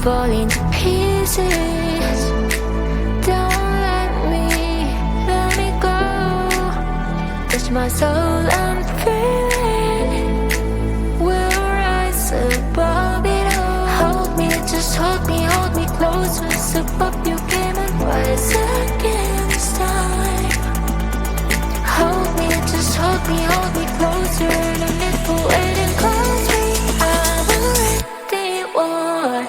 falling to pieces. Don't let me go. Touch my soul, I'm feeling. We'll rise above it all. Hold me, just hold me closer. Sip up your game and rise again this time. Hold me, just hold me closer. No need for waiting, close me. I'm already one.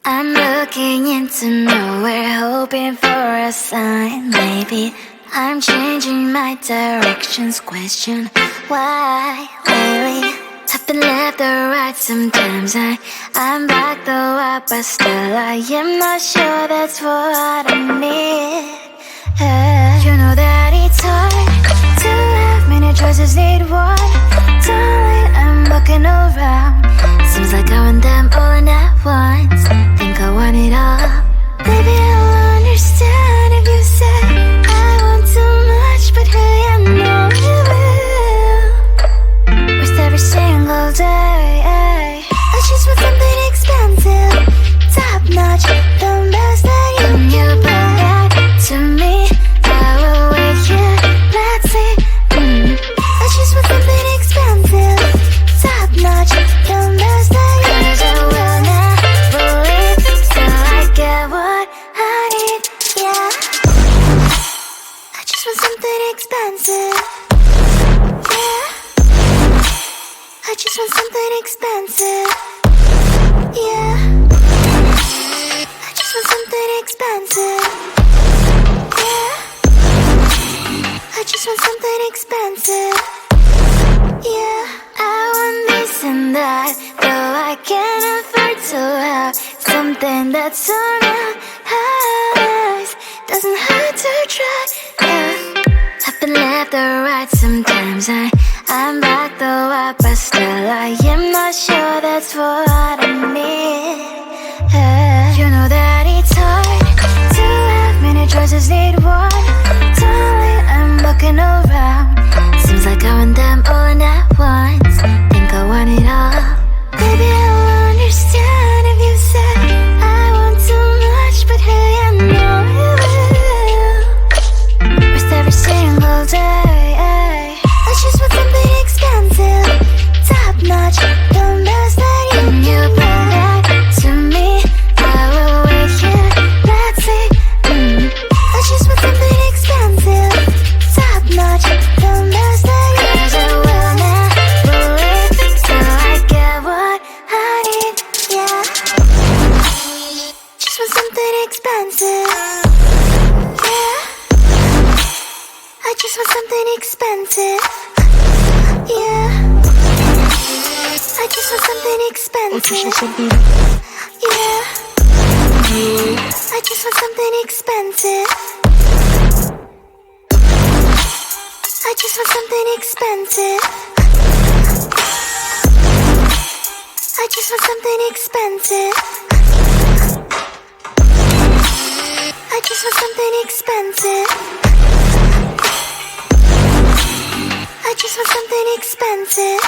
I'm looking into nowhere, hoping for a sign. Maybe I'm changing my directions. Question why lately I've been left or right. Sometimes I'm back though up, but still I am not sure that's what I need. You know that it's hard to have many choices, need one. Darling, I'm looking around. Seems like I want them all in at once. Think I want it all. Baby, I'll understand if you say I want too much, but hey, I know you will. With every single day, I just want something expensive, top notch, the best that you can bring back to me. I will wait here, let's see. I just want something expensive, top notch, the best that you can. 'Cause I will never leave till I get what I need, yeah. I just want something expensive, yeah. I just want something expensive, yeah. I just want something expensive, yeah. I just want something expensive, yeah. I want this and that, though I can't afford to have something that's so nice. Doesn't hurt to try, yeah. I've been left or right. Sometimes I'm back though up, but still I am not sure that's what I need. You know that it's hard to have many choices, need one. Darling, I'm looking around. Seems like I want them all in at once. Think I want it all. Baby, I'll understand if you say I want too much, but hey, I know you will. I just want something expensive. Yeah. I just want something expensive. Yeah. I just want something expensive. I just want something expensive. I just want something expensive. I just want something expensive. I just want something expensive.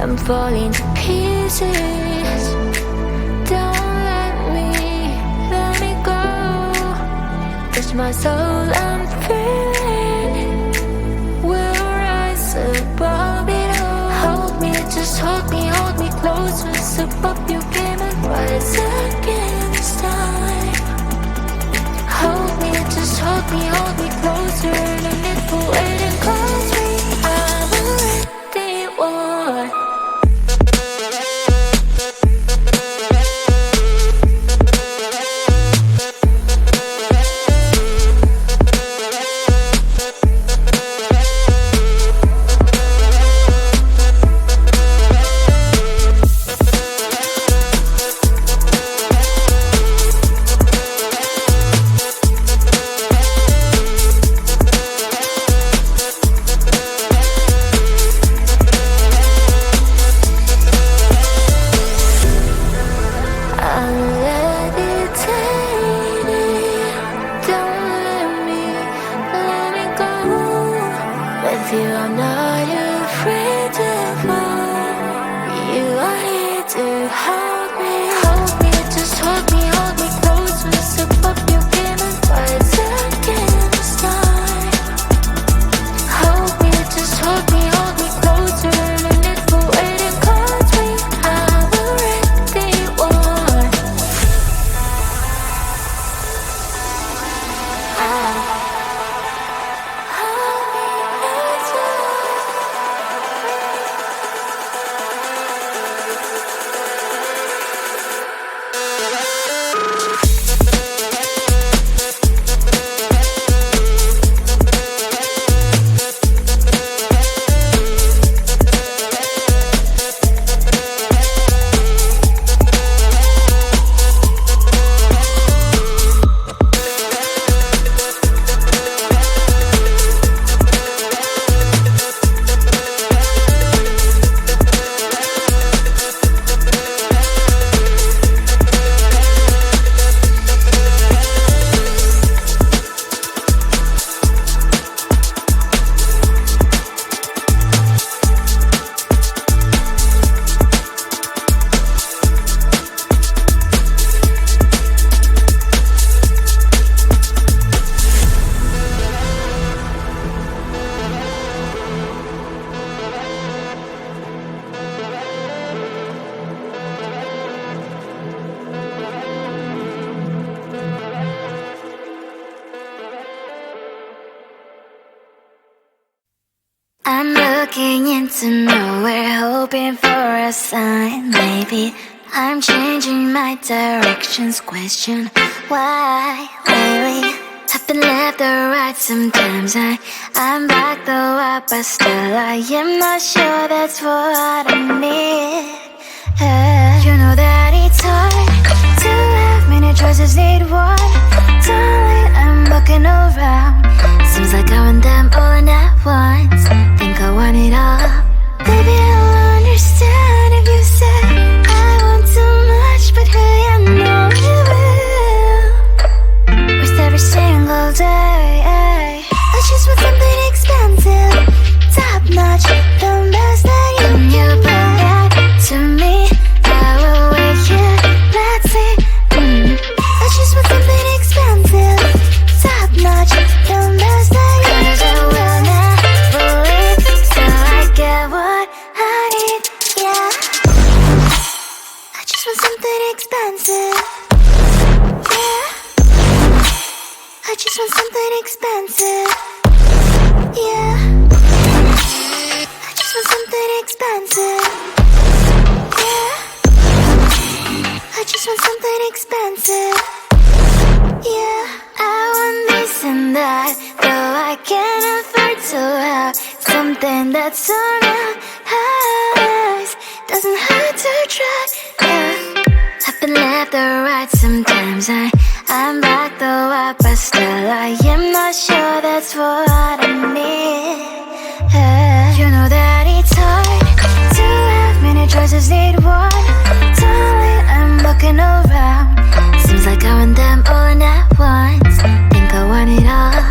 I'm falling to pieces. Don't let me go. Touch my soul, I'm feeling. We'll rise above it all. Hold me, just hold me close. Rise above your game and rise against time. Hold me, just hold me closer. No need for waiting, close me. I'm ready, one. walking into nowhere, hoping for a sign. Maybe I'm changing my directions. Question why lately I've been left or right. Sometimes I'm back though up, but still I am not sure that's what I need. You know that it's hard to have many choices, need one. Darling, I'm looking around. Seems like I want them all at once. Think I want it all. Baby, I'll understand if you say I want too much, but hey, I know you will. With every single day, I just want something expensive, top notch, the best that you bring back to me. I will wait here, let's see. I just want something expensive, top notch, the best that you bring. 'Cause I will never leave, so I get what I need, yeah. I just want something expensive, yeah. I just want something expensive, yeah. I just want something expensive, yeah. I just want something expensive, yeah. I want this and that, though I can't afford to have something that's so nice. Doesn't hurt to try, yeah. I've been left or right. Sometimes I'm back though up, but still I am not sure that's what I need. You know that it's hard to have many choices, need one. Darling, I'm looking around. Seems like I want them all at once. Think I want it all.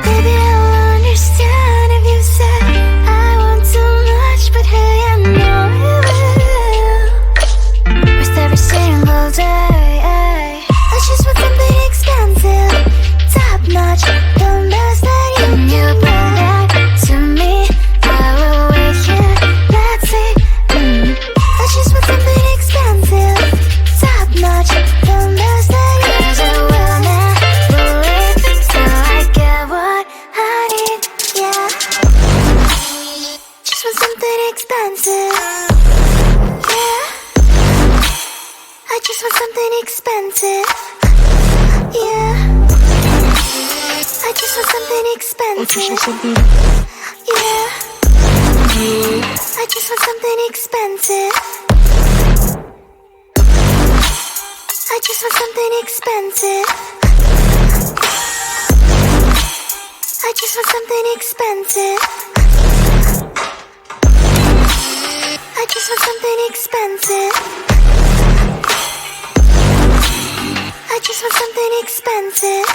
Baby, I'll understand if you say I want too much, but hey, I know you will. With every single day, I just want something expensive, top notch, the best that you bring back to me. I will wait here, let's see. I just want something expensive, top notch, the best that you bring. 'Cause I will never leave, so I get what I need, yeah. Just want something expensive, yeah. I just want something expensive, yeah. I just want something expensive, yeah. I just want something expensive. I just want something expensive. I just want something expensive. I just want something expensive. I just want something expensive.